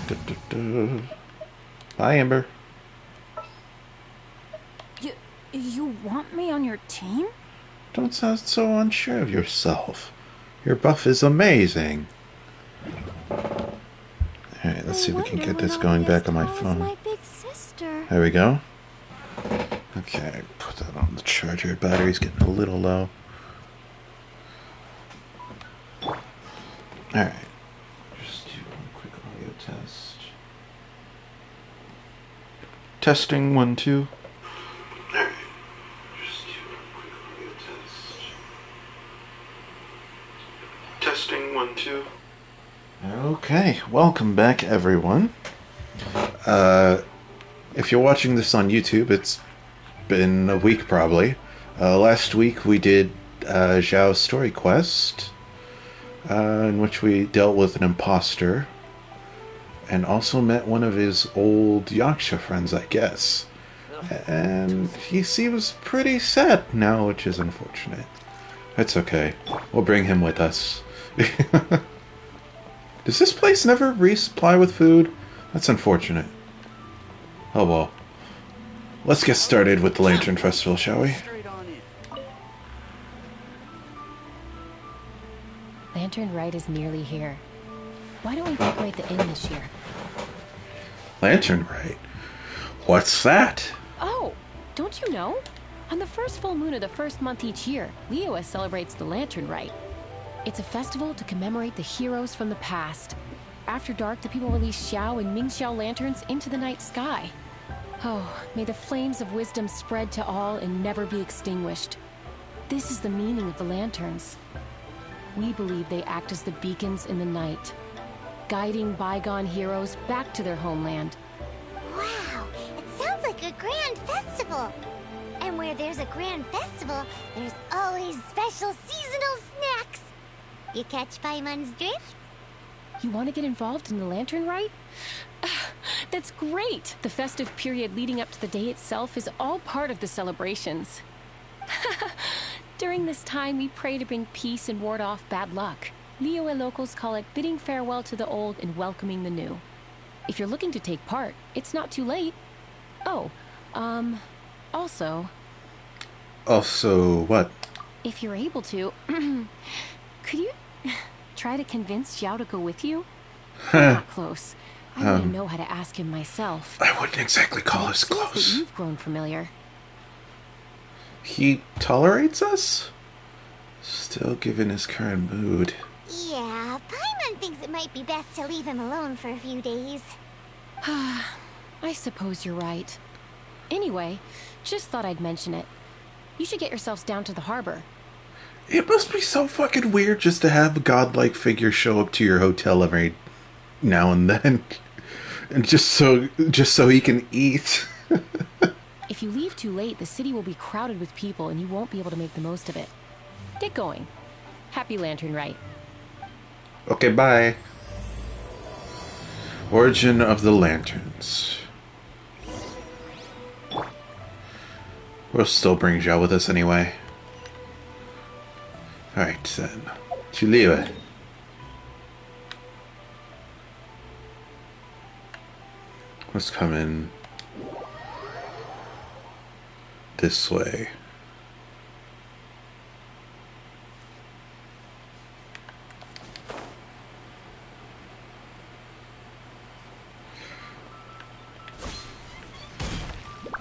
Du-du-du. Bye, Amber. You want me on your team? Don't sound so unsure of yourself. Your buff is amazing. Alright, let's I see if we can wonder get when this I'll be going as back on my tall as phone. my big sister. There we go. Okay, put that on the charger. Battery's getting a little low. Alright. Just do one quick audio test. Testing 1, 2. Alright. Just do one quick audio test. Testing 1, 2. Okay, welcome back, everyone. If you're watching this on YouTube, it's been a week probably. Last week we did Xiao's story quest, in which we dealt with an imposter and also met one of his old Yaksha friends, I guess. And he seems pretty sad now, which is unfortunate. That's okay. We'll bring him with us. Does this place never resupply with food? That's unfortunate. Oh well. Let's get started with the Lantern Festival, shall we? Lantern Rite is nearly here. Why don't we decorate the inn this year? Lantern Rite? What's that? Oh, don't you know? On the first full moon of the first month each year, Liyue celebrates the Lantern Rite. It's a festival to commemorate the heroes from the past. After dark, the people release Xiao and Mingxiao lanterns into the night sky. Oh, may the flames of wisdom spread to all and never be extinguished. This is the meaning of the lanterns. We believe they act as the beacons in the night, guiding bygone heroes back to their homeland. Wow, it sounds like a grand festival. And where there's a grand festival, there's always special seasonal snacks. You catch Paimon's drift? You want to get involved in the Lantern Rite? That's great! The festive period leading up to the day itself is all part of the celebrations. During this time, we pray to bring peace and ward off bad luck. Liyue locals call it bidding farewell to the old and welcoming the new. If you're looking to take part, it's not too late. Oh, also... Also, what? If you're able to, could you try to convince Xiao to go with you? We're not close. I wouldn't know how to ask him myself. I wouldn't exactly call us It seems close. that you've grown familiar. He tolerates us? Still given his current mood. Yeah, Paimon thinks it might be best to leave him alone for a few days. I suppose you're right. Anyway, just thought I'd mention it. You should get yourselves down to the harbor. It must be so fucking weird just to have a godlike figure show up to your hotel every now and then. And just so he can eat. If you leave too late, the city will be crowded with people and you won't be able to make the most of it. Get going. Happy Lantern Rite. Okay, bye. Origin of the Lanterns. We'll still bring Xiao with us anyway. Alright then. To Liyue. Let's come in this way.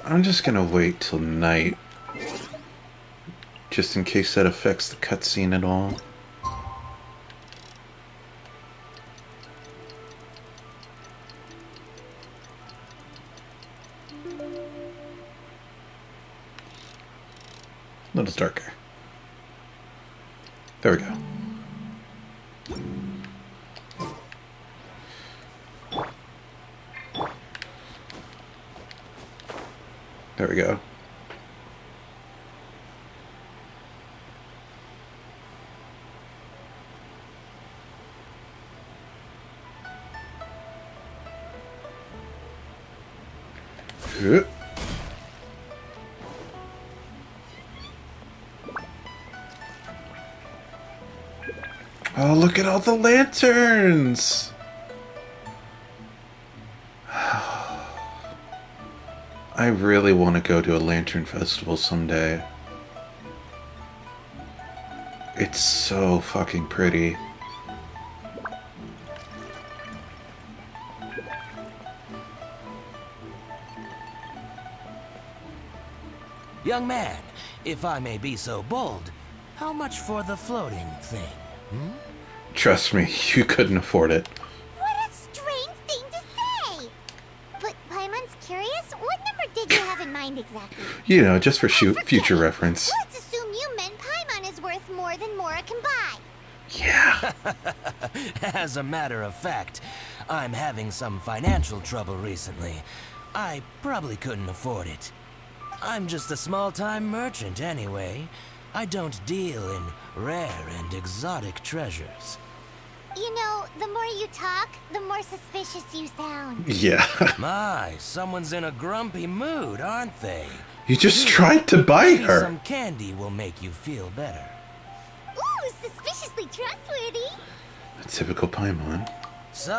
I'm just gonna wait till night, just in case that affects the cutscene at all. A little darker. There we go. There we go. Oh, look at all the lanterns! I really want to go to a lantern festival someday. It's so fucking pretty. Young man, if I may be so bold, how much for the floating thing? Trust me, you couldn't afford it. What a strange thing to say! But Paimon's curious, what number did you have in mind exactly? You know, just for Forget future it. reference. Let's assume you meant Paimon is worth more than Mora can buy. Yeah. As a matter of fact, I'm having some financial trouble recently. I probably couldn't afford it. I'm just a small-time merchant anyway. I don't deal in rare and exotic treasures. You know, the more you talk, the more suspicious you sound. Yeah. My, someone's in a grumpy mood, aren't they? You just tried to buy Maybe her. some candy will make you feel better. Ooh, suspiciously trustworthy. A typical Paimon. So,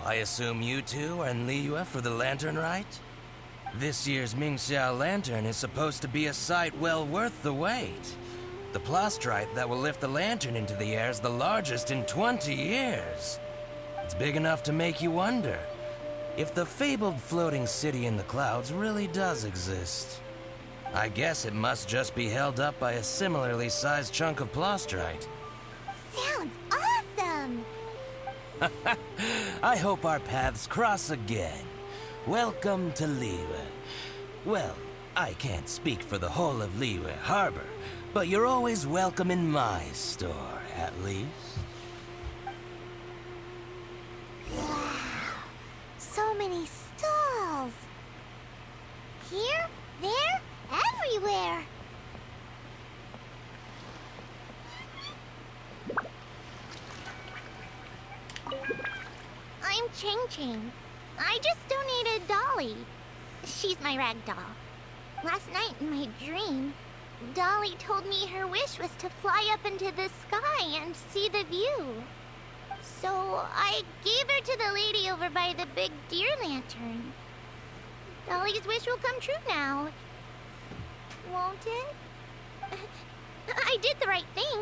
I assume you two are in Liyue for the Lantern Rite? This year's Xiao lantern is supposed to be a sight well worth the wait. The plastrite that will lift the lantern into the air is the largest in 20 years. It's big enough to make you wonder if the fabled floating city in the clouds really does exist. I guess it must just be held up by a similarly sized chunk of plastrite. Sounds awesome. I hope our paths cross again. Welcome to Liyue. Well, I can't speak for the whole of Liyue Harbor, but you're always welcome in my store, at least. Wow, so many stalls. Here, there, everywhere. I'm Ching Ching. I just donated Dolly. She's my rag doll. Last night in my dream, Dolly told me her wish was to fly up into the sky and see the view. So I gave her to the lady over by the big deer lantern. Dolly's wish will come true now. Won't it? I did the right thing,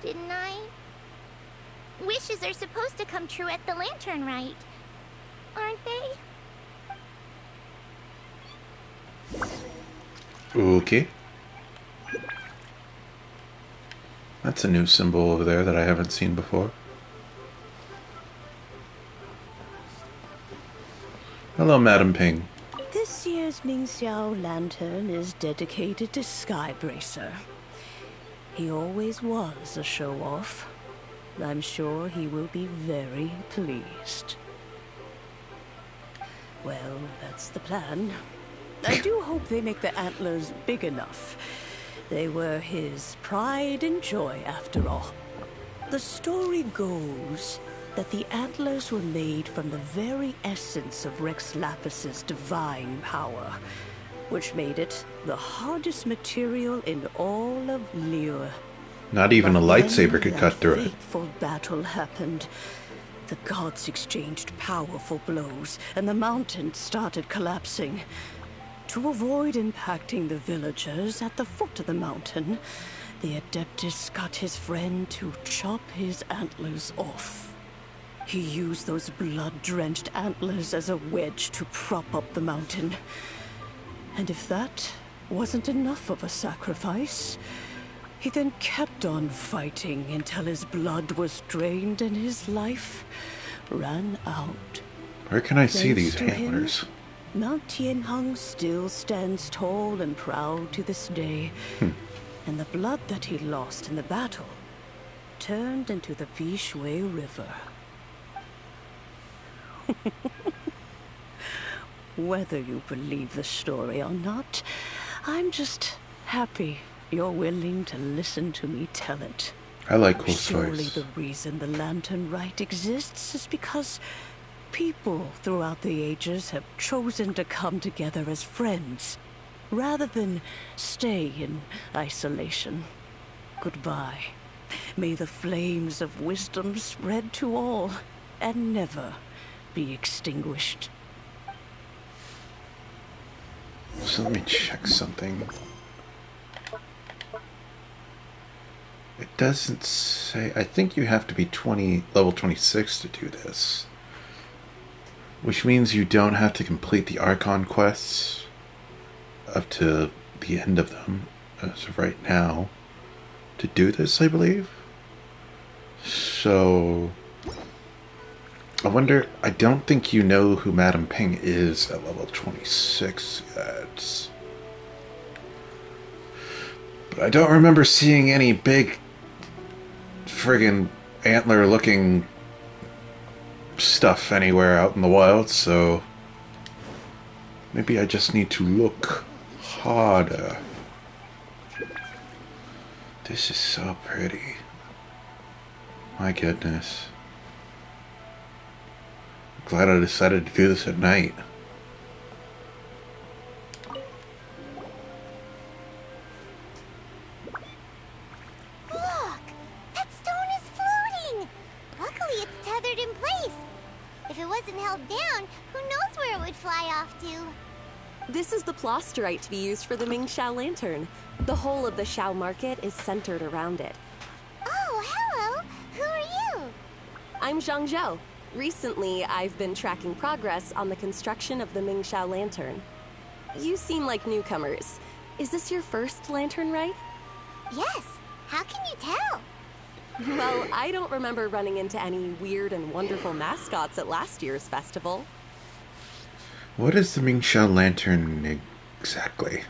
didn't I? Wishes are supposed to come true at the Lantern Rite, aren't they? Okay. That's a new symbol over there that I haven't seen before. Hello, Madam Ping. This year's Xiao lantern is dedicated to Skybracer. He always was a show-off. I'm sure he will be very pleased. Well, that's the plan. I do hope they make the antlers big enough. They were his pride and joy, after all. The story goes that the antlers were made from the very essence of Rex Lapis's divine power, which made it the hardest material in all of Liyue. Not even a But lightsaber then could that cut through it. fateful battle happened. The gods exchanged powerful blows, and the mountain started collapsing. To avoid impacting the villagers at the foot of the mountain, the Adeptus got his friend to chop his antlers off. He used those blood-drenched antlers as a wedge to prop up the mountain. And if that wasn't enough of a sacrifice, he then kept on fighting until his blood was drained and his life ran out. Where can I see Thanks these to him, antlers? Mount Tianheng still stands tall and proud to this day. And the blood that he lost in the battle turned into the Vishui River. Whether you believe the story or not, I'm just happy you're willing to listen to me tell it. I like cool Surely stories. the reason the Lantern Rite exists is because people throughout the ages have chosen to come together as friends, rather than stay in isolation. Goodbye. May the flames of wisdom spread to all, and never be extinguished. So let me check something. It doesn't say... I think you have to be level 26 to do this. Which means you don't have to complete the Archon Quests up to the end of them, as of right now, to do this, I believe. So... I wonder... I don't think you know who Madame Ping is at level 26 yet. But I don't remember seeing any big friggin' antler-looking stuff anywhere out in the wild, so maybe I just need to look harder. This is so pretty. My goodness. I'm glad I decided to do this at night. Look! That stone is floating! Luckily it's tethered in place. If it wasn't held down, who knows where it would fly off to? This is the plasterite to be used for the Xiao Lantern. The whole of the Xiao market is centered around it. Oh, hello! Who are you? I'm Zhao. Recently, I've been tracking progress on the construction of the Xiao Lantern. You seem like newcomers. Is this your first Lantern Rite? Yes. How can you tell? Well, I don't remember running into any weird and wonderful mascots at last year's festival. What is the Xiao Lantern exactly?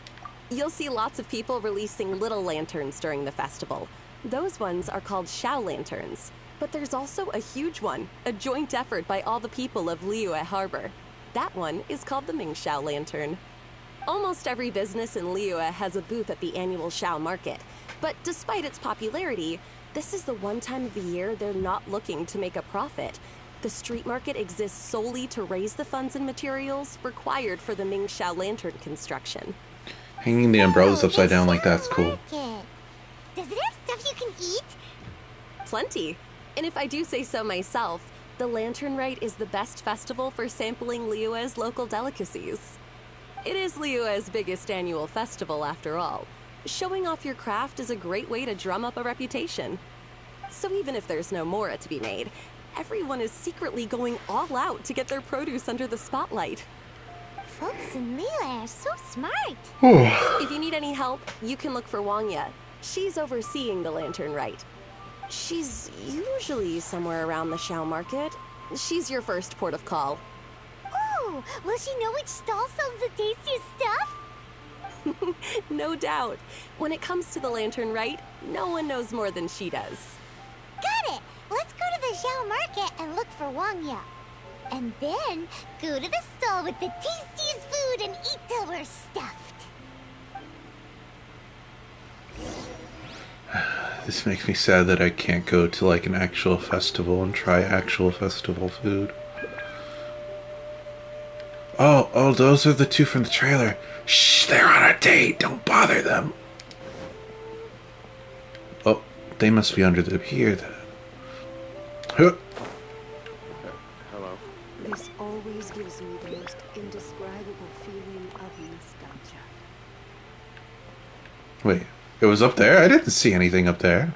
You'll see lots of people releasing little lanterns during the festival. Those ones are called Xiao Lanterns. But there's also a huge one, a joint effort by all the people of Liyue Harbor. That one is called the Xiao Lantern. Almost every business in Liyue has a booth at the annual Xiao market. But despite its popularity, this is the one time of the year they're not looking to make a profit. The street market exists solely to raise the funds and materials required for the Xiao Lantern construction. Hanging the umbrellas upside down like that's cool. Does it have stuff you can eat? Plenty. And if I do say so myself, the Lantern Rite is the best festival for sampling Liyue's local delicacies. It is Liyue's biggest annual festival, after all. Showing off your craft is a great way to drum up a reputation. So even if there's no mora to be made, everyone is secretly going all out to get their produce under the spotlight. Folks in Liyue are so smart. If you need any help, you can look for Wangya. She's overseeing the Lantern Rite. She's usually somewhere around the Xiao market. She's your first port of call. Oh, will she know which stall sells the tastiest stuff? No doubt. When it comes to the Lantern Rite, no one knows more than she does. Got it! Let's go to the Xiao market and look for Wangya. And then go to the stall with the tastiest food and eat till we're stuffed. This makes me sad that I can't go to like an actual festival and try actual festival food. Oh, those are the two from the trailer. Shh, they're on a date. Don't bother them. Oh, they must be under the pier then. Huh. Hello. This always gives me the most indescribable feeling of nostalgia. Wait, it was up there? I didn't see anything up there.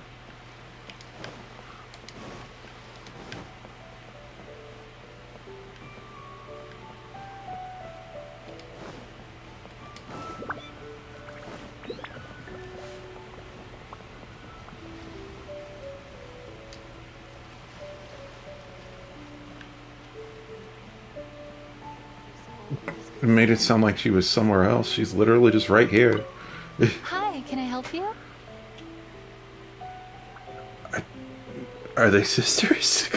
It made it sound like she was somewhere else. She's literally just right here. Hi, can I help you? Are they sisters?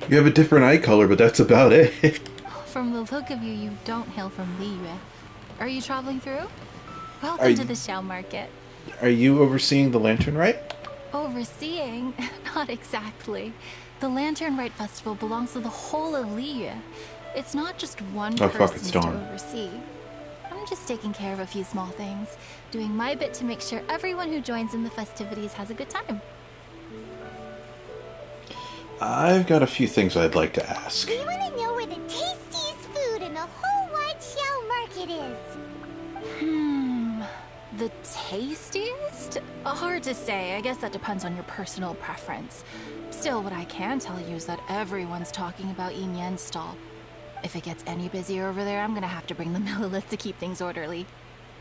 You have a different eye color, but that's about it. From the look of you, you don't hail from Liyue. Are you traveling through? Welcome Are to you- the Xiao market. Are you overseeing the Lantern Rite? Overseeing? Not exactly. The Lantern Rite Festival belongs to the whole of Liyue. It's not just one Oh, fuck, person's it's to Dawn. oversee. I'm just taking care of a few small things, doing my bit to make sure everyone who joins in the festivities has a good time. I've got a few things I'd like to ask. We want to know where the tastiest food in the whole wide Xiao The tastiest? Hard to say. I guess that depends on your personal preference. Still, what I can tell you is that everyone's talking about Yin Yan's stall. If it gets any busier over there, I'm gonna have to bring the Millilith to keep things orderly.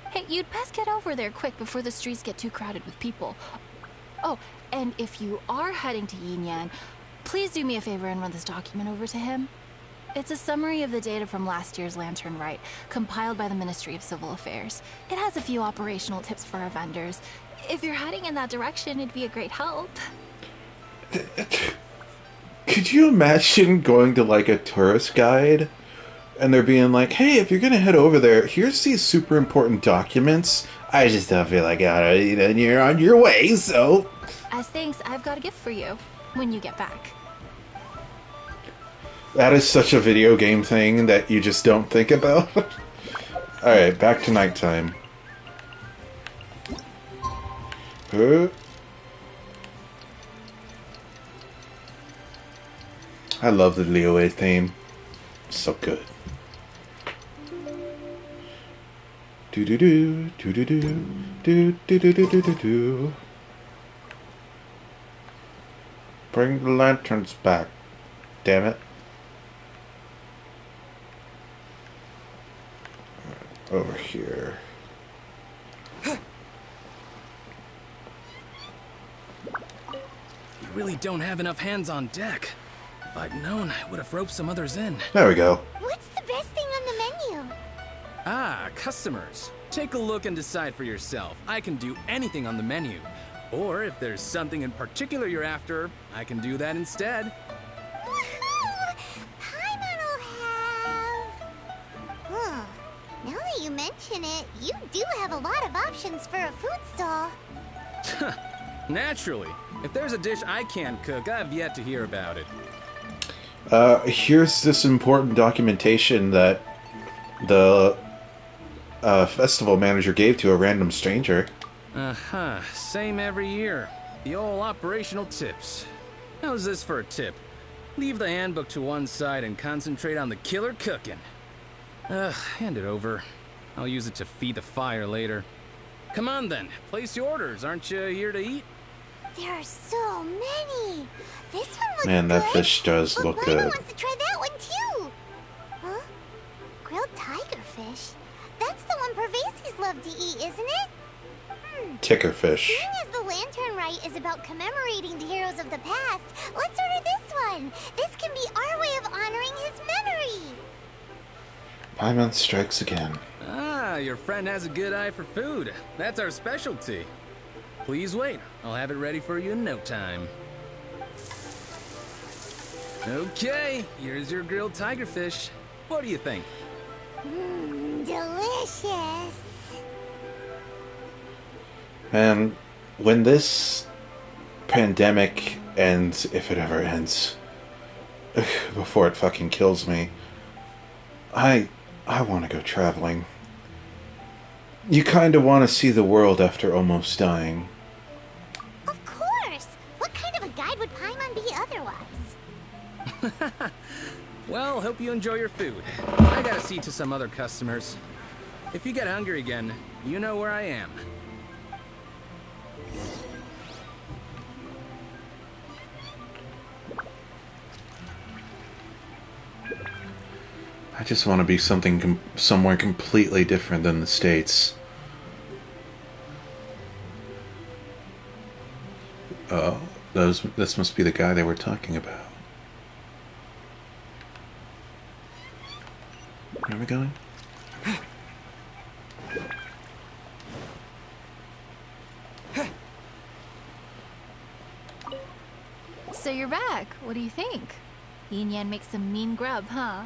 Hey, you'd best get over there quick before the streets get too crowded with people. Oh, and if you are heading to Yin Yan, please do me a favor and run this document over to him. It's a summary of the data from last year's Lantern Rite, compiled by the Ministry of Civil Affairs. It has a few operational tips for our vendors. If you're heading in that direction, it'd be a great help. Could you imagine going to like a tourist guide and they're being like, hey, if you're gonna head over there, here's these super important documents. I just don't feel like it, and you're on your way, so. As thanks, I've got a gift for you when you get back. That is such a video game thing that you just don't think about. Alright, back to nighttime. I love the Liyue theme. So good. Do do do do do do do do do do do do. Bring the lanterns back. Damn it. Over here. You really don't have enough hands on deck. If I'd known, I would have roped some others in. There we go. What's the best thing on the menu? Ah, customers. Take a look and decide for yourself. I can do anything on the menu. Or if there's something in particular you're after, I can do that instead. Woohoo! Paimon will have... Huh. Now that you mention it, you do have a lot of options for a food stall. Naturally. If there's a dish I can't cook, I've yet to hear about it. Here's this important documentation that the festival manager gave to a random stranger. Uh-huh. Same every year. The old operational tips. How's this for a tip? Leave the handbook to one side and concentrate on the killer cooking. Hand it over. I'll use it to feed the fire later. Come on then, place your orders. Aren't you here to eat? There are so many. This one looks Man, that good, fish does but look Paimon good. wants to try that one too. Huh? Grilled tigerfish? That's the one Pervases love to eat, isn't it? Tickerfish. Seeing as the Lantern Rite is about commemorating the heroes of the past, let's order this one. This can be our way of honoring his memory. Paimon strikes again. Ah, your friend has a good eye for food. That's our specialty. Please wait. I'll have it ready for you in no time. Okay, here's your grilled tigerfish. What do you think? Delicious. Man, when this pandemic ends, if it ever ends, before it fucking kills me, I want to go traveling. You kind of want to see the world after almost dying. Of course. What kind of a guide would Paimon be otherwise? Well, hope you enjoy your food. I gotta see to some other customers. If you get hungry again, you know where I am. I just want to be somewhere completely different than the States. Oh, this must be the guy they were talking about. Where are we going? So you're back. What do you think? Yin Yan makes some mean grub, huh?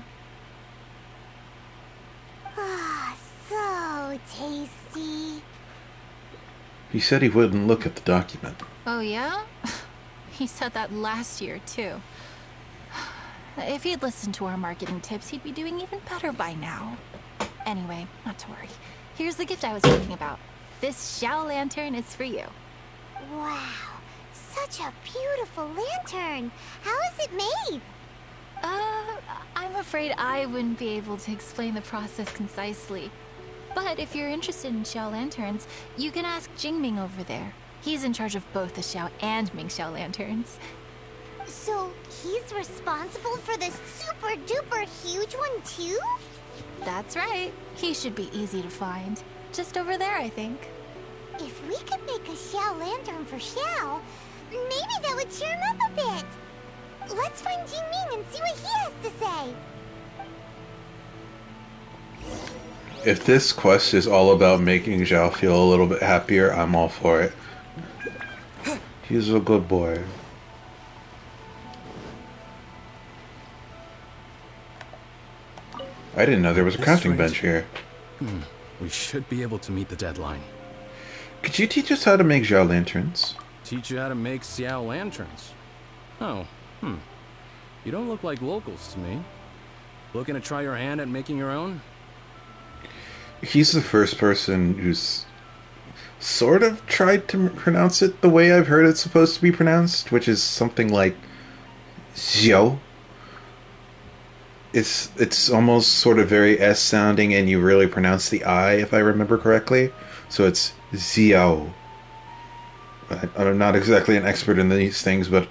Ah, so tasty. He said he wouldn't look at the document. Oh, yeah? He said that last year, too. If he'd listened to our marketing tips, he'd be doing even better by now. Anyway, not to worry. Here's the gift I was talking about. This Xiao lantern is for you. Wow, such a beautiful lantern. How is it made? I'm afraid I wouldn't be able to explain the process concisely. But if you're interested in Xiao lanterns, you can ask Jingming over there. He's in charge of both the Xiao and Mingxiao lanterns. So he's responsible for this super duper huge one too? That's right. He should be easy to find. Just over there, I think. If we could make a Xiao lantern for Xiao, maybe that would cheer him up a bit. Let's find Jingming and see what he has to say. If this quest is all about making Xiao feel a little bit happier, I'm all for it. He's a good boy. I didn't know there was a crafting bench here. We should be able to meet the deadline. Could you teach us how to make Xiao lanterns? Teach you how to make Xiao lanterns. Oh, You don't look like locals to me. Looking to try your hand at making your own? He's the first person who's sort of tried to pronounce it the way I've heard it's supposed to be pronounced, which is something like Xiao. It's almost sort of very S sounding, and you really pronounce the I, if I remember correctly. So it's Xiao. I'm not exactly an expert in these things, but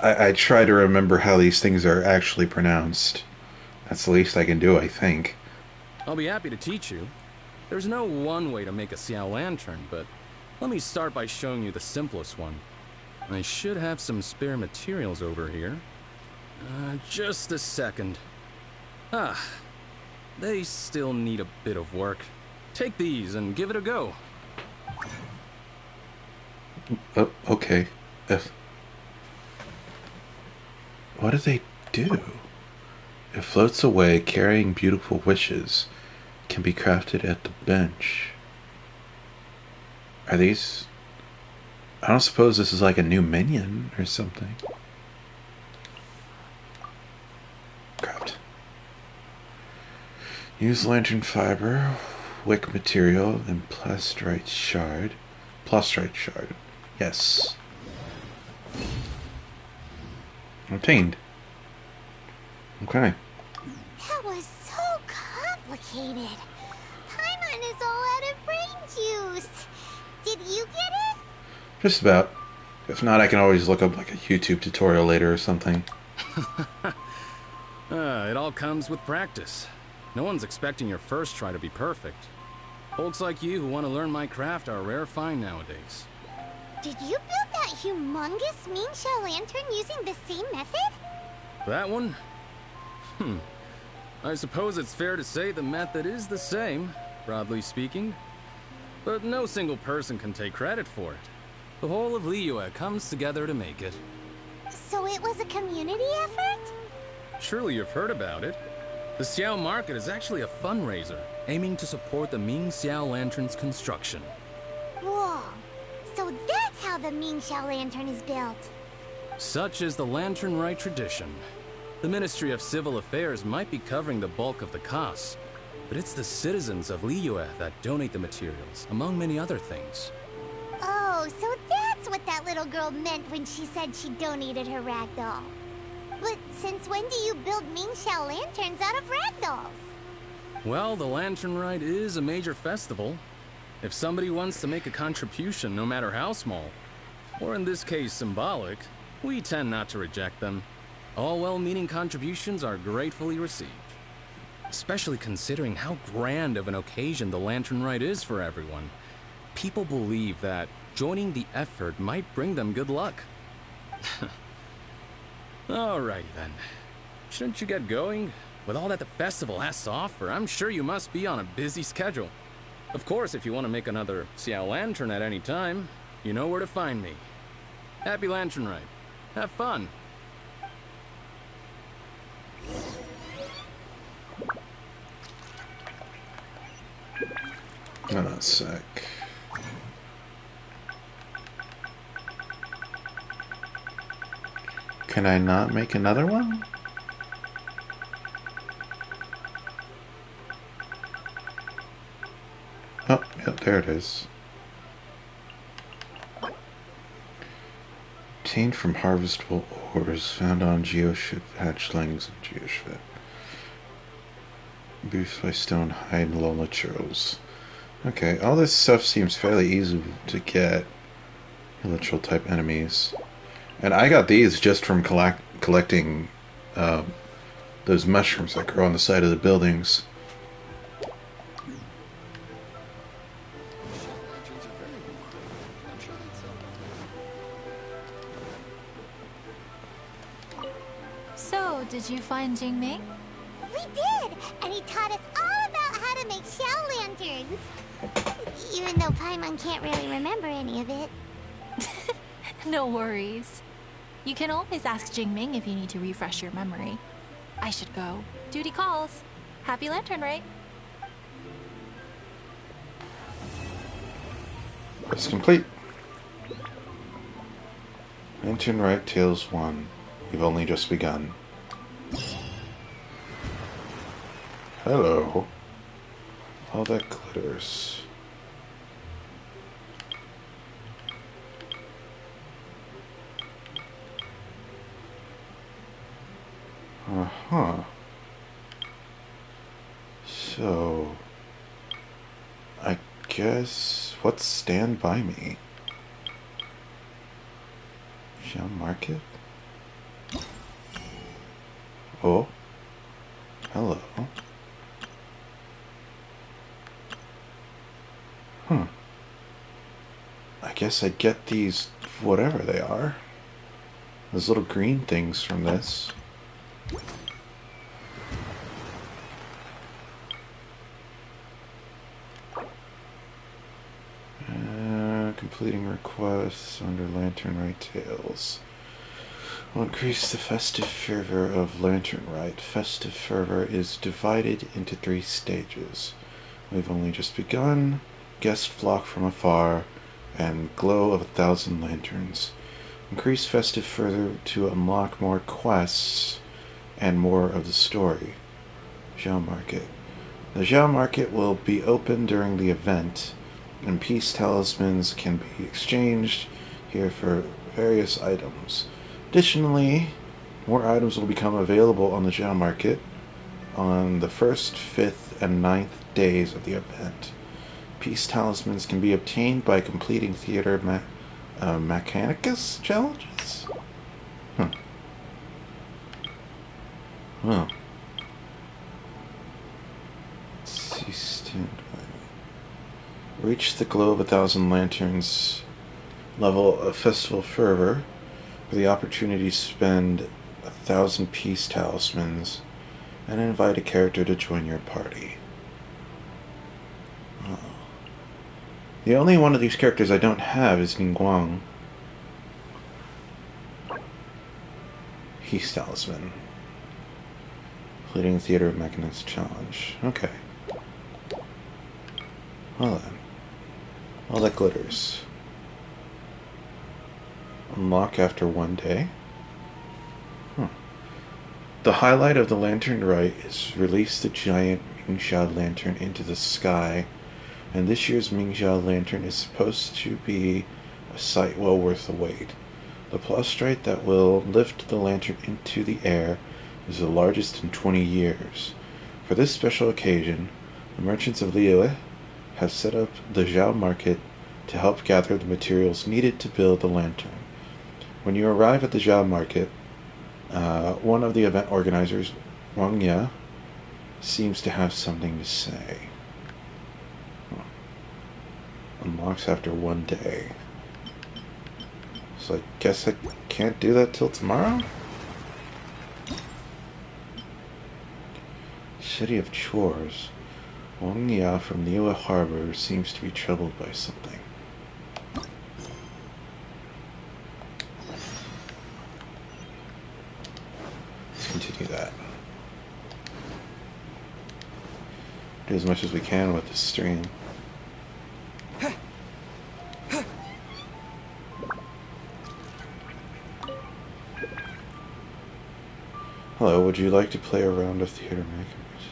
I try to remember how these things are actually pronounced. That's the least I can do, I think. I'll be happy to teach you. There's no one way to make a Xiao lantern, but let me start by showing you the simplest one. I should have some spare materials over here. Just a second. They still need a bit of work. Take these and give it a go. Okay. What do they do? It floats away, carrying beautiful wishes. Can be crafted at the bench. Are these... I don't suppose this is like a new minion or something. Craft. Use lantern fiber, wick material, and plastrite shard. Plastrite shard. Yes. Obtained. Okay. That was so complicated. Paimon is all out of brain juice. Did you get it? Just about. If not, I can always look up like a YouTube tutorial later or something. It all comes with practice. No one's expecting your first try to be perfect. Folks like you who want to learn my craft are a rare find nowadays. Did you build that humongous Mingxiao lantern using the same method? That one? I suppose it's fair to say the method is the same, broadly speaking. But no single person can take credit for it. The whole of Liyue comes together to make it. So it was a community effort? Surely you've heard about it. The Xiao market is actually a fundraiser, aiming to support the Ming Xiao Lantern's construction. Whoa. So that's how the Mingxiao lantern is built. Such is the Lantern Rite tradition. The Ministry of Civil Affairs might be covering the bulk of the costs, but it's the citizens of Liyue that donate the materials, among many other things. Oh, so that's what that little girl meant when she said she donated her ragdoll. But since when do you build Mingxiao lanterns out of ragdolls? Well, the Lantern Rite is a major festival. If somebody wants to make a contribution, no matter how small, or in this case symbolic, we tend not to reject them. All well-meaning contributions are gratefully received. Especially considering how grand of an occasion the Lantern Rite is for everyone. People believe that joining the effort might bring them good luck. Alrighty then. Shouldn't you get going? With all that the festival has to offer, I'm sure you must be on a busy schedule. Of course, if you want to make another Xiao Lantern at any time, you know where to find me. Happy Lantern Rite. Have fun. Hold on a sec. Can I not make another one? Oh, yep, there it is. Obtained from harvestable ores found on geoship hatchlings and geoship. Boost by Stone, Hide, Lola Churls. Okay, all this stuff seems fairly easy to get. Electral type enemies. And I got these just from collecting those mushrooms that grow on the side of the buildings. So, did you find Jingming? We did! And he taught us all about how to make Xiao lanterns. Even though Paimon can't really remember any of it. No worries. You can always ask Jingming if you need to refresh your memory. I should go. Duty calls. Happy Lantern Rite. Quest complete. Lantern Rite Tales 1. You've only just begun. Hello. All that glitters. Uh-huh. So, I guess, what's Stand By Me? Xiao Market? Oh. Hello. Huh. I guess I get these, whatever they are. Those little green things from this. Completing requests under Lantern Rite Tales will increase the festive fervor of Lantern Rite. Festive fervor is divided into 3 stages. We've only just begun, guest flock from afar, and glow of 1,000 lanterns. Increase festive fervor to unlock more quests and more of the story. Xiao Market. The Xiao Market will be open during the event, and peace talismans can be exchanged here for various items. Additionally, more items will become available on the Xiao Market on the 1st, 5th, and 9th days of the event. Peace talismans can be obtained by completing Theater Mechanicus challenges? Huh. Let's see, stand by. Reach the glow of 1,000 lanterns level of Festival Fervor for the opportunity to spend 1,000 peace talismans and invite a character to join your party. Oh. The only one of these characters I don't have is Ningguang. Peace talisman. Completing Theater of Mechanist challenge. Okay. Well then. All that glitters. Unlock after 1 day. Huh. The highlight of the Lantern Rite is release the giant Mingxiao lantern into the sky, and this year's Mingxiao lantern is supposed to be a sight well worth the wait. The plastrite that will lift the lantern into the air is the largest in 20 years. For this special occasion, the merchants of Liyue have set up the Xiao Market to help gather the materials needed to build the lantern. When you arrive at the Xiao Market, one of the event organizers, Wang Ya, seems to have something to say. Unlocks after 1 day. So I guess I can't do that till tomorrow? City of Chores. Wang Ya from Liyue Harbor seems to be troubled by something. Let's continue that. Do as much as we can with this stream. Hello, would you like to play a round of Theater Mechanicus?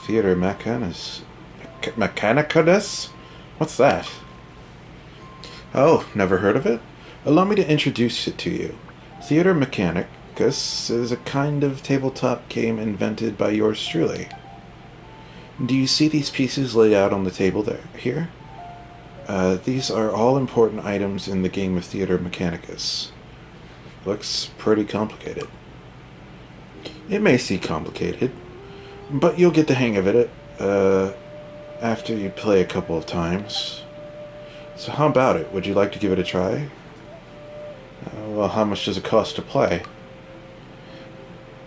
Theater Mechanicus? Mechanicus? What's that? Oh, never heard of it? Allow me to introduce it to you. Theater Mechanic Mechanicus is a kind of tabletop game invented by yours truly. Do you see these pieces laid out on the table here? These are all important items in the game of Theater Mechanicus. Looks pretty complicated. It may seem complicated, but you'll get the hang of it after you play a couple of times. So how about it? Would you like to give it a try? Well, how much does it cost to play?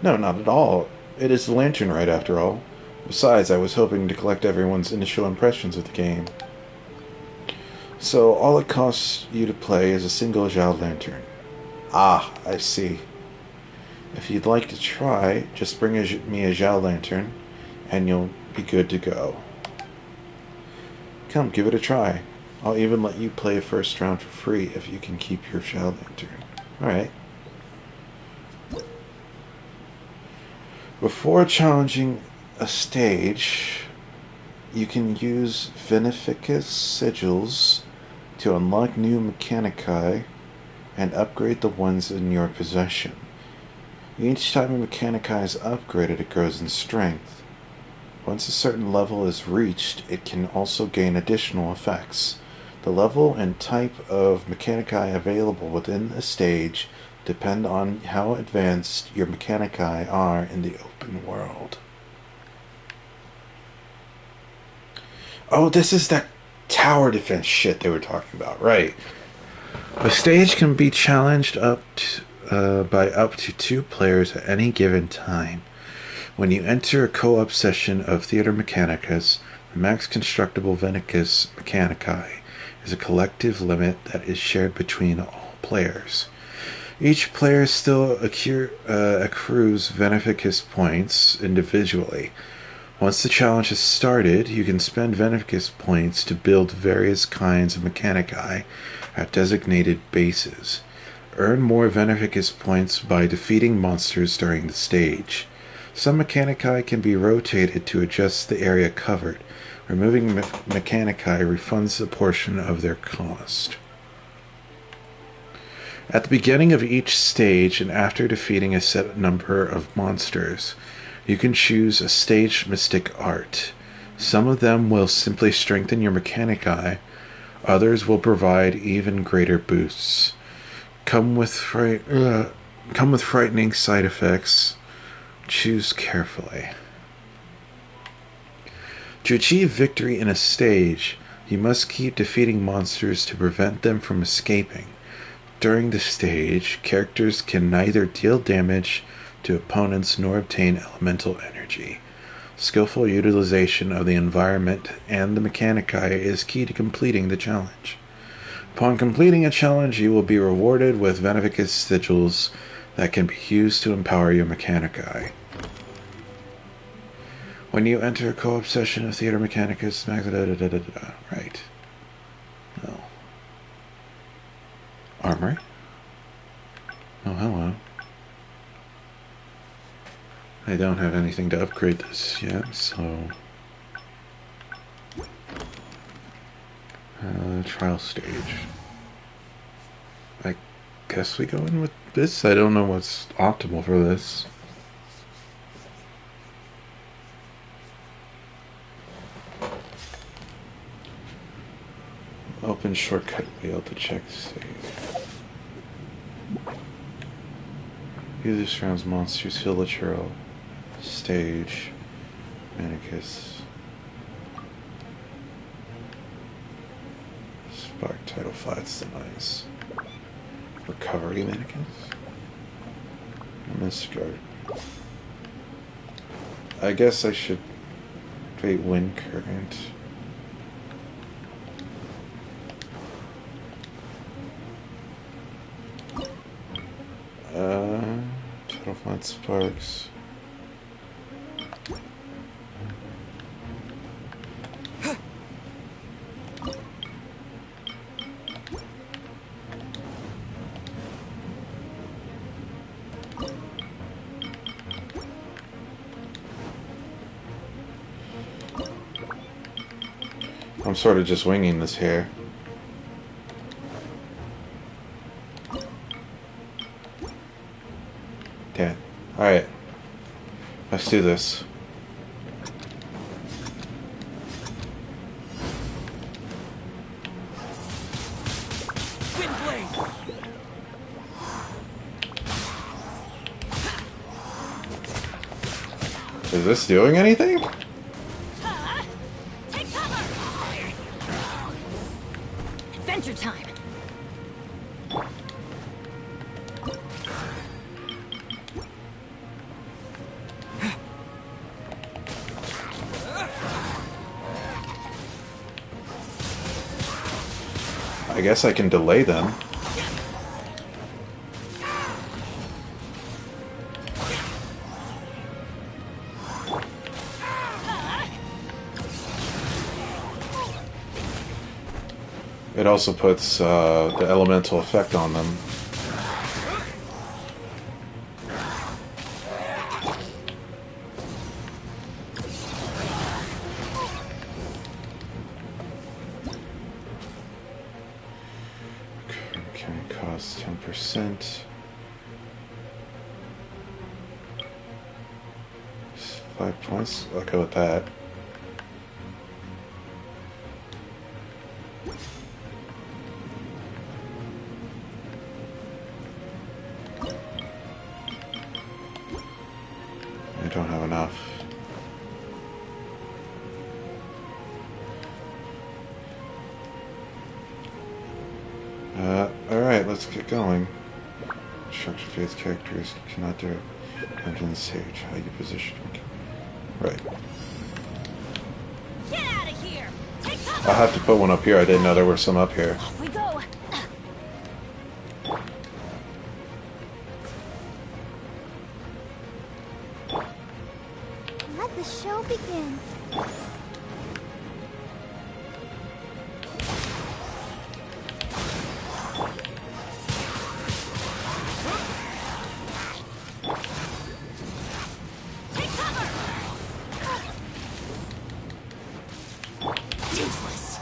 No, not at all. It is the Lantern Rite, after all. Besides, I was hoping to collect everyone's initial impressions of the game. So, all it costs you to play is a single Xiao lantern. Ah, I see. If you'd like to try, just bring me a Xiao lantern, and you'll be good to go. Come, give it a try. I'll even let you play a first round for free if you can keep your Xiao lantern. Alright. Before challenging a stage, you can use Veneficus sigils to unlock new Mechanici and upgrade the ones in your possession. Each time a Mechanici is upgraded, it grows in strength. Once a certain level is reached, it can also gain additional effects. The level and type of Mechanici available within a stage depend on how advanced your Mechanici are in the open world. Oh, this is that tower defense shit they were talking about, right? A stage can be challenged by up to 2 players at any given time. When you enter a co-op session of Theater Mechanicus, the max constructible Venicus Mechanici is a collective limit that is shared between all players. Each player still accrues Veneficus points individually. Once the challenge has started, you can spend Veneficus points to build various kinds of Mechanici at designated bases. Earn more Veneficus points by defeating monsters during the stage. Some Mechanici can be rotated to adjust the area covered. Removing Mechanici refunds a portion of their cost. At the beginning of each stage and after defeating a set number of monsters, you can choose a stage mystic art. Some of them will simply strengthen your Mechanici, others will provide even greater boosts. Come with frightening side effects. Choose carefully. To achieve victory in a stage, you must keep defeating monsters to prevent them from escaping. During the stage, characters can neither deal damage to opponents nor obtain elemental energy. Skillful utilization of the environment and the Mechanici is key to completing the challenge. Upon completing a challenge, you will be rewarded with Veneficus sigils that can be used to empower your Mechanici. When you enter a co-op session of Theater Mechanicus, right. Oh. Armory? Oh, hello. I don't have anything to upgrade this yet, so... trial stage. I guess we go in with this? I don't know what's optimal for this. Open shortcut wheel to check save. User surrounds monsters, heal the churro. Stage. Manicus. Spark title flats nice. Recovery Manicus. Mist guard. I guess I should create wind current. Title flat sparks. I'm sort of just winging this here. Okay. Alright. Let's do this. Is this doing anything? Take cover! Adventure time! I guess I can delay them. It also puts the elemental effect on them. Okay, cost 10%. 5 points. I'll go with that. I don't have enough. Alright, let's get going. Structure phase characters cannot direct engine stage. How you position. Right. Get out of here! Take cover! I'll have to put one up here. I didn't know there were some up here. Off we go! Let the show begin. Take cover! Useless!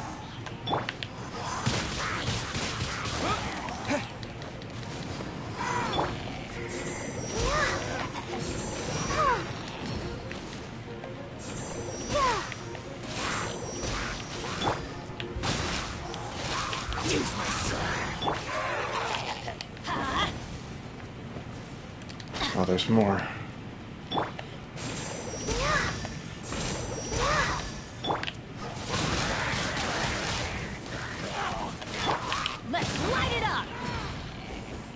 Oh, there's more. Let's light it up!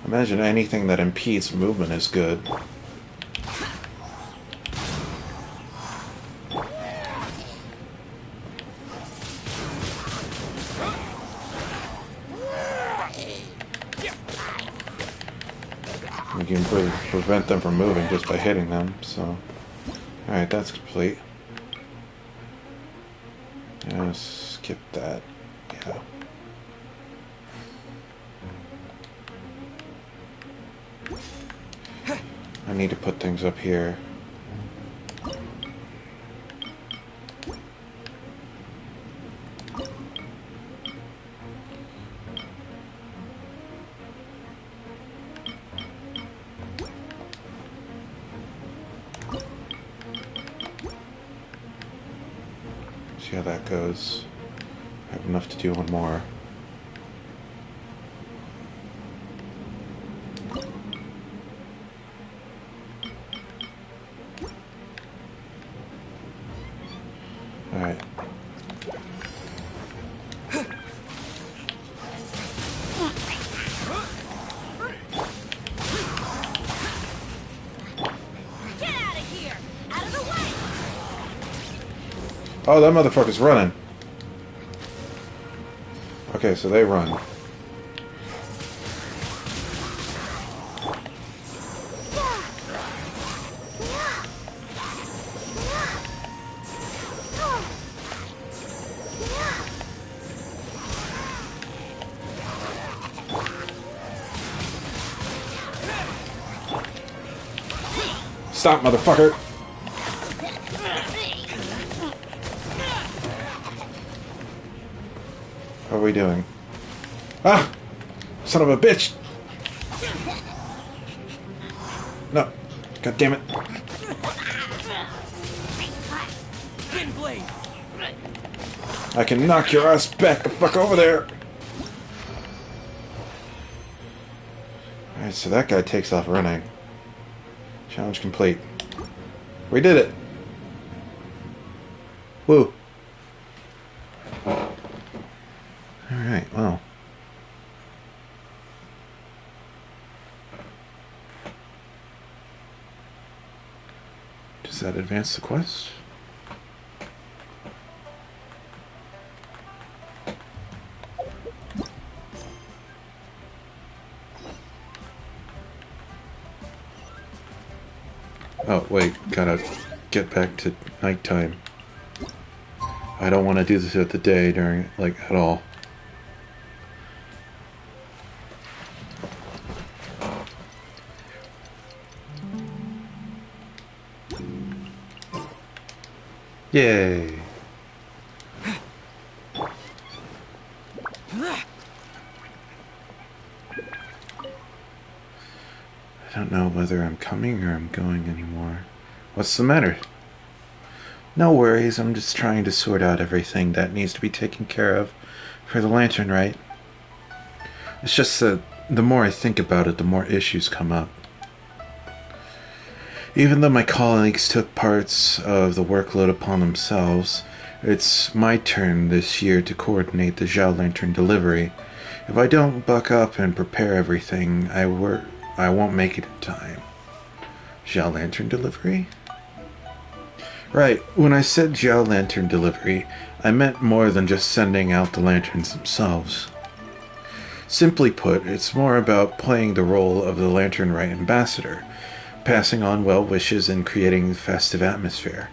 Imagine anything that impedes movement is good. You can prevent them from moving just by hitting them, so... Alright, that's complete. Yeah, skip that. Yeah. I need to put things up here. See how that goes. I have enough to do one more. Alright. Get out of here! Out of the way! Oh, that motherfucker's running. Okay, so they run. Stop, motherfucker! How are we doing? Ah! Son of a bitch! No. God damn it. I can knock your ass back the fuck over there. Alright, so that guy takes off running. Challenge complete. We did it. Woo. Alright, well. Does that advance the quest? Oh, wait, gotta get back to nighttime. I don't want to do this at the day during, like, at all. Yay! I don't know whether I'm coming or I'm going anymore. What's the matter? No worries, I'm just trying to sort out everything that needs to be taken care of for the Lantern Rite. It's just that the more I think about it, the more issues come up. Even though my colleagues took parts of the workload upon themselves, it's my turn this year to coordinate the Xiao Lantern delivery. If I don't buck up and prepare everything, I won't make it in time. Xiao Lantern delivery? Right, when I said Xiao Lantern delivery, I meant more than just sending out the lanterns themselves. Simply put, it's more about playing the role of the Lantern Rite ambassador, passing on well wishes and creating a festive atmosphere.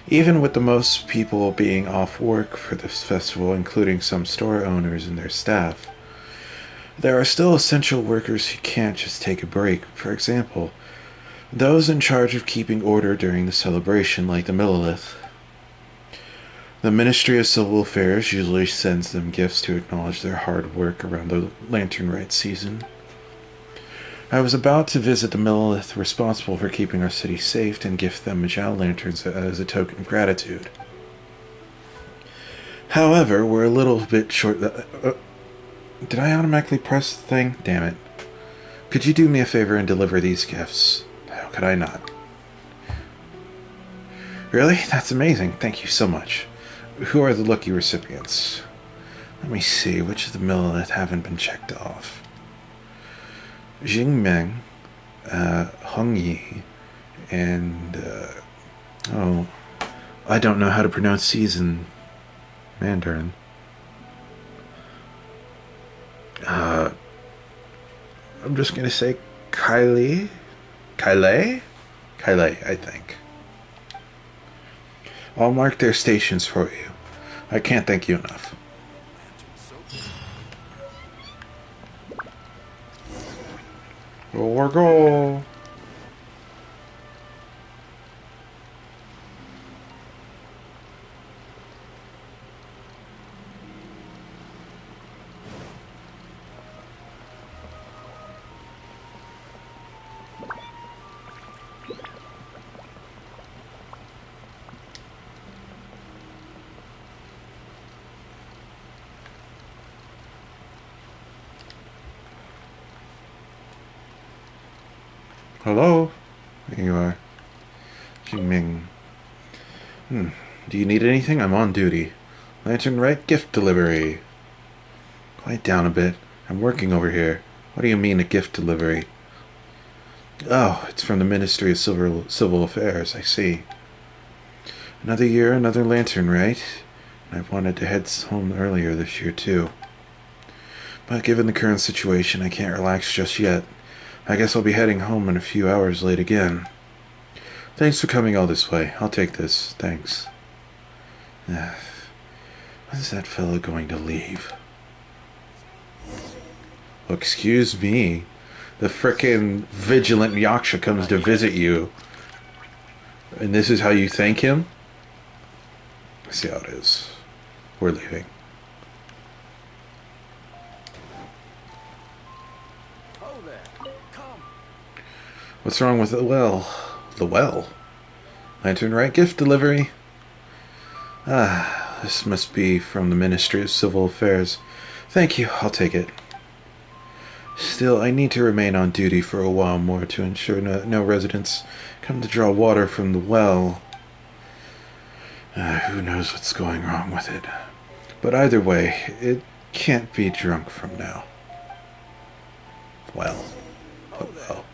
Even with the most people being off work for this festival, including some store owners and their staff, there are still essential workers who can't just take a break. For example, those in charge of keeping order during the celebration, like the Millelith. The Ministry of Civil Affairs usually sends them gifts to acknowledge their hard work around the Lantern Rite season. I was about to visit the Millelith responsible for keeping our city safe and gift them Xiao lanterns as a token of gratitude. However, we're a little bit short. Did I automatically press the thing? Damn it. Could you do me a favor and deliver these gifts? How could I not? Really? That's amazing. Thank you so much. Who are the lucky recipients? Let me see. Which of the Millelith haven't been checked off? Jingmeng, Hong Yi, and, oh, I don't know how to pronounce C's in Mandarin. I'm just gonna say Kylie, I think. I'll mark their stations for you. I can't thank you enough. Go, go. Hello? There you are. Jingming. Do you need anything? I'm on duty. Lantern Rite gift delivery. Quiet down a bit. I'm working over here. What do you mean a gift delivery? Oh, it's from the Ministry of Civil Affairs, I see. Another year, another Lantern Rite. I wanted to head home earlier this year, too. But given the current situation, I can't relax just yet. I guess I'll be heading home in a few hours late again. Thanks for coming all this way. I'll take this. Thanks. When is that fellow going to leave? Oh, excuse me. The frickin' vigilant Yaksha comes to visit you. And this is how you thank him? I see how it is. We're leaving. What's wrong with the well? The well? Lantern Rite gift delivery? Ah, this must be from the Ministry of Civil Affairs. Thank you, I'll take it. Still, I need to remain on duty for a while more to ensure no residents come to draw water from the well. Who knows what's going wrong with it. But either way, it can't be drunk from now. Well. Oh well.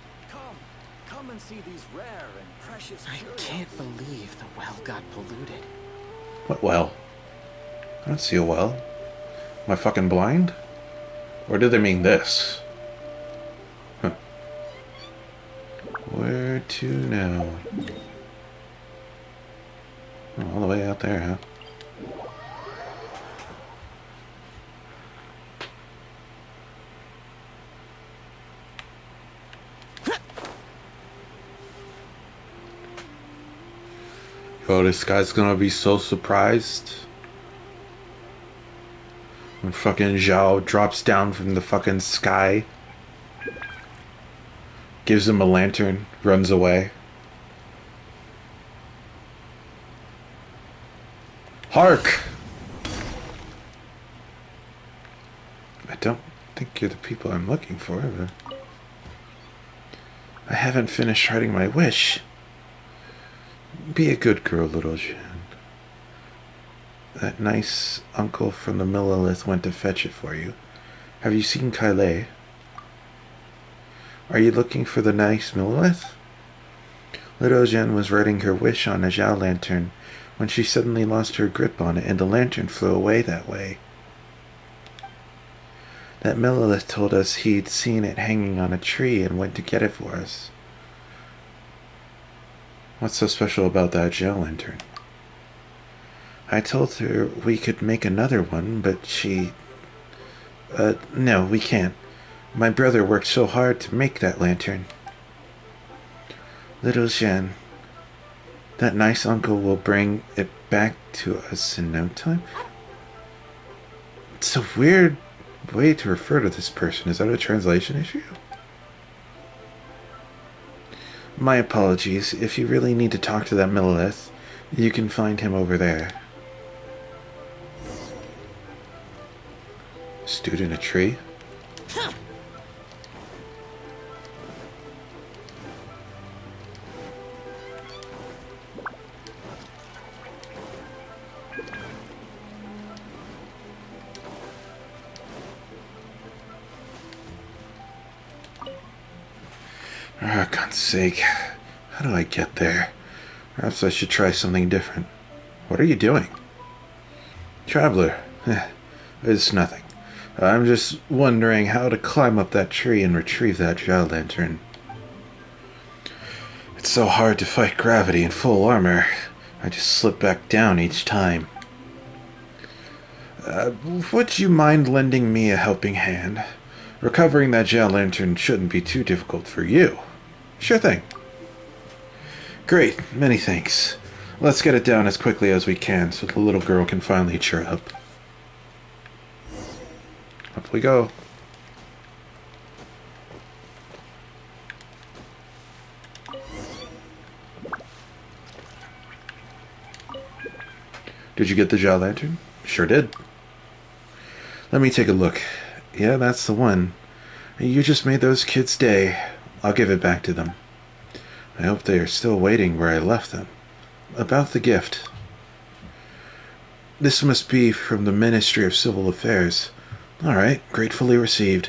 Come and see these rare and precious I curios. can't believe the well got polluted. What well? I don't see a well. Am I fucking blind? Or do they mean this? Huh. Where to now? Oh, all the way out there, huh? Oh, this guy's gonna be so surprised when fucking Xiao drops down from the fucking sky, gives him a lantern, runs away. Hark! I don't think you're the people I'm looking for, but I haven't finished writing my wish. Be a good girl, little Jen. That nice uncle from the Millilith went to fetch it for you. Have you seen Kyle? Are you looking for the nice Millilith? Little Jen was writing her wish on a Xiao lantern when she suddenly lost her grip on it and the lantern flew away that way. That Millilith told us he'd seen it hanging on a tree and went to get it for us. What's so special about that Xiao lantern? I told her we could make another one, but she... no, we can't. My brother worked so hard to make that lantern. Little Jen, that nice uncle will bring it back to us in no time? It's a weird way to refer to this person. Is that a translation issue? My apologies. If you really need to talk to that Millilith, you can find him over there. Stood in a tree? For God's sake, how do I get there? Perhaps I should try something different. What are you doing? Traveler, it's nothing. I'm just wondering how to climb up that tree and retrieve that Xiao lantern. It's so hard to fight gravity in full armor. I just slip back down each time. Would you mind lending me a helping hand? Recovering that Xiao lantern shouldn't be too difficult for you. Sure thing. Great, many thanks. Let's get it down as quickly as we can so the little girl can finally cheer up. Up we go. Did you get the Xiao lantern? Sure did. Let me take a look. Yeah, that's the one. You just made those kids' day. I'll give it back to them. I hope they are still waiting where I left them. About the gift. This must be from the Ministry of Civil Affairs. Alright, gratefully received.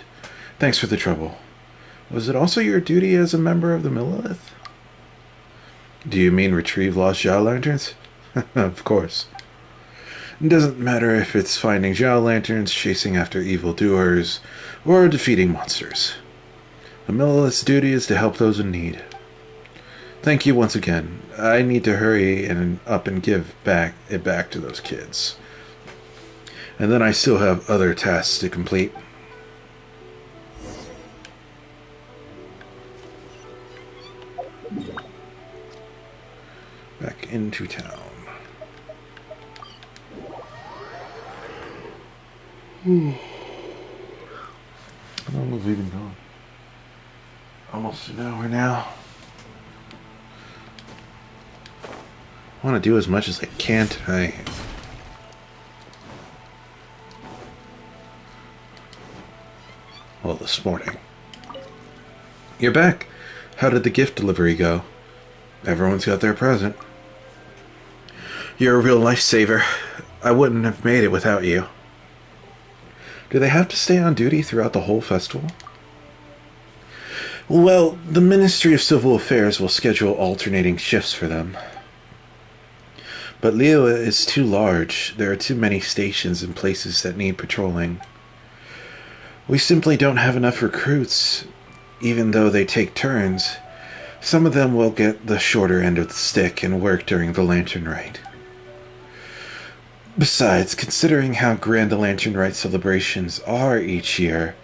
Thanks for the trouble. Was it also your duty as a member of the Millilith? Do you mean retrieve lost Xiao lanterns? Of course. It doesn't matter if it's finding Xiao lanterns, chasing after evildoers, or defeating monsters. The Millilith's duty is to help those in need. Thank you once again. I need to hurry up and give it back to those kids. And then I still have other tasks to complete. Back into town. How long have we been gone? Almost an hour now. I want to do as much as I can tonight. Well, this morning. You're back. How did the gift delivery go? Everyone's got their present. You're a real lifesaver. I wouldn't have made it without you. Do they have to stay on duty throughout the whole festival? Well, the Ministry of Civil Affairs will schedule alternating shifts for them. But Liyue is too large. There are too many stations and places that need patrolling. We simply don't have enough recruits, even though they take turns. Some of them will get the shorter end of the stick and work during the Lantern Rite. Besides, considering how grand the Lantern Rite celebrations are each year,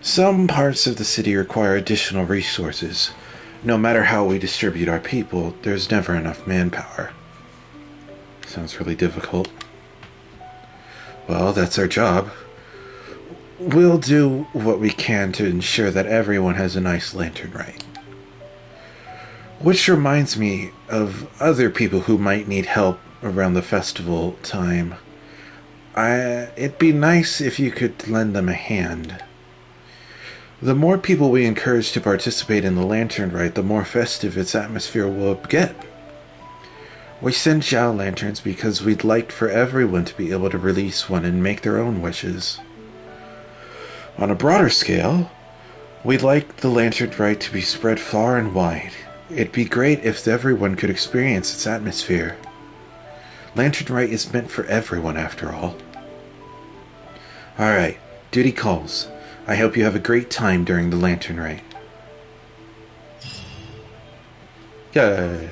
some parts of the city require additional resources. No matter how we distribute our people, there's never enough manpower. Sounds really difficult. Well, that's our job. We'll do what we can to ensure that everyone has a nice Lantern Rite. Which reminds me of other people who might need help around the festival time. It'd be nice if you could lend them a hand. The more people we encourage to participate in the Lantern Rite, the more festive its atmosphere will get. We send Xiao lanterns because we'd like for everyone to be able to release one and make their own wishes. On a broader scale, we'd like the Lantern Rite to be spread far and wide. It'd be great if everyone could experience its atmosphere. Lantern Rite is meant for everyone, after all. Alright, duty calls. I hope you have a great time during the Lantern Rite. Yay!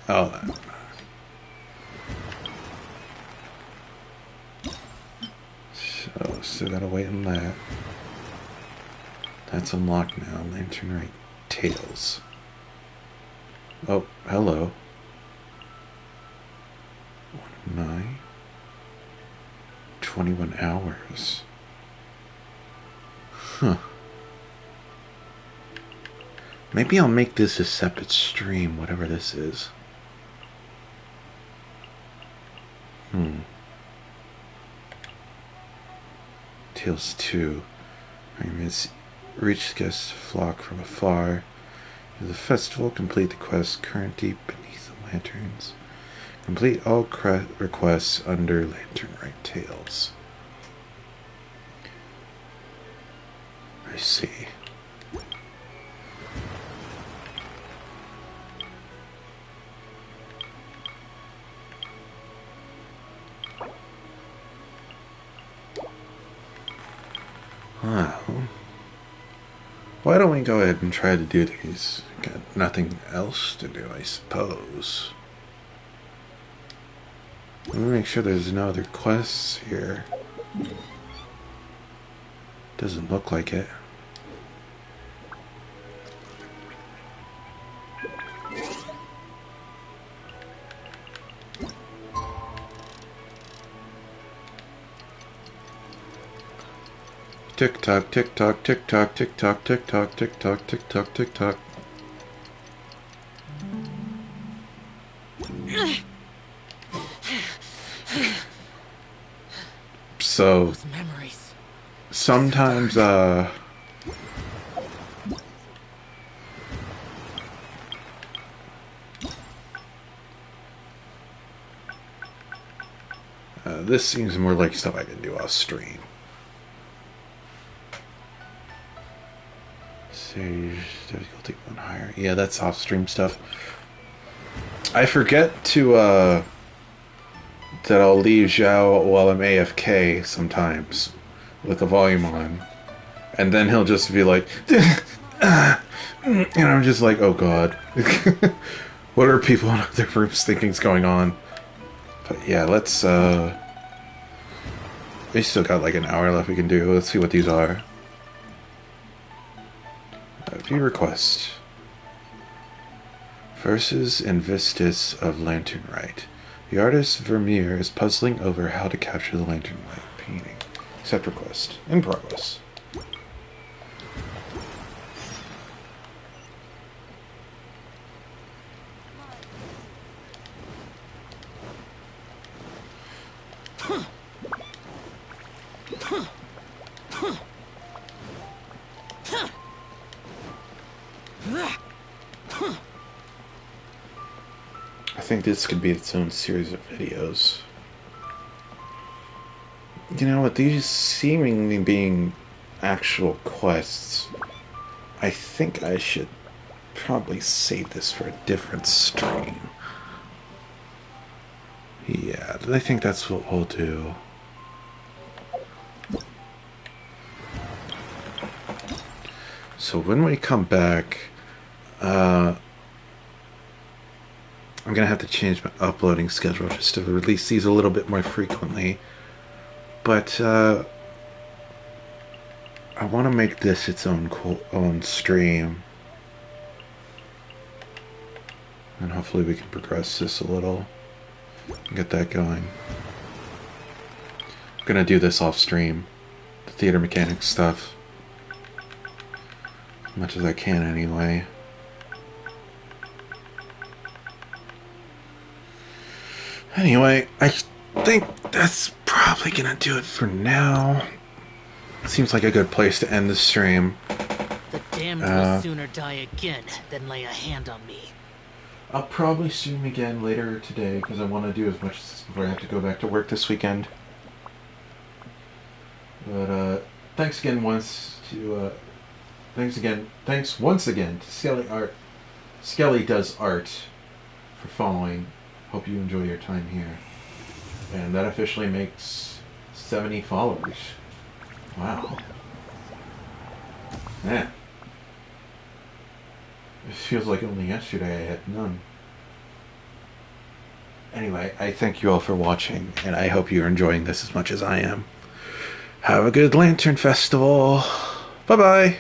Oh. So, still gotta wait on that. That's unlocked now. Lantern Rite Tales. Oh, hello. 9. 21 hours. Huh. Maybe I'll make this a separate stream, whatever this is. Tales 2. Reach guests flock from afar. The festival, complete the quest current deep beneath the lanterns. Complete all requests under Lantern Rite Tales. I see. Well, why don't we go ahead and try to do these? Got nothing else to do, I suppose. Let me make sure there's no other quests here. Doesn't look like it. Tick tock, tick tock, tick tock, tick tock, tick tock, tick tock, tick tock, tick tock. So sometimes this seems more like stuff I can do off stream. Sage difficulty 1 higher. Yeah, that's off stream stuff. I forget to that I'll leave Xiao while I'm AFK sometimes with the volume on, and then he'll just be like, and I'm just like, oh god, what are people in other rooms thinking's going on? But yeah, let's we still got like an hour left we can do. Let's see what these are. View request. Verses and Vistas of Lantern Rite. The artist Vermeer is puzzling over how to capture the Lantern Rite painting. Accept request. In progress. I think this could be its own series of videos. You know, with these seemingly being actual quests, I think I should probably save this for a different stream. Yeah, I think that's what we'll do. So when we come back, I'm gonna have to change my uploading schedule just to release these a little bit more frequently. But I want to make this its own stream, and hopefully we can progress this a little and get that going. I'm gonna do this off stream, the theater mechanics stuff, as much as I can anyway. Anyway, I think that's probably gonna do it for now. Seems like a good place to end the stream. The damned will sooner die again than lay a hand on me. I'll probably stream again later today because I want to do as much as before I have to go back to work this weekend. But thanks once again to Skelly Does Art for following. Hope you enjoy your time here. And that officially makes 70 followers. Wow. Man. It feels like only yesterday I had none. Anyway, I thank you all for watching, and I hope you're enjoying this as much as I am. Have a good Lantern Festival. Bye-bye.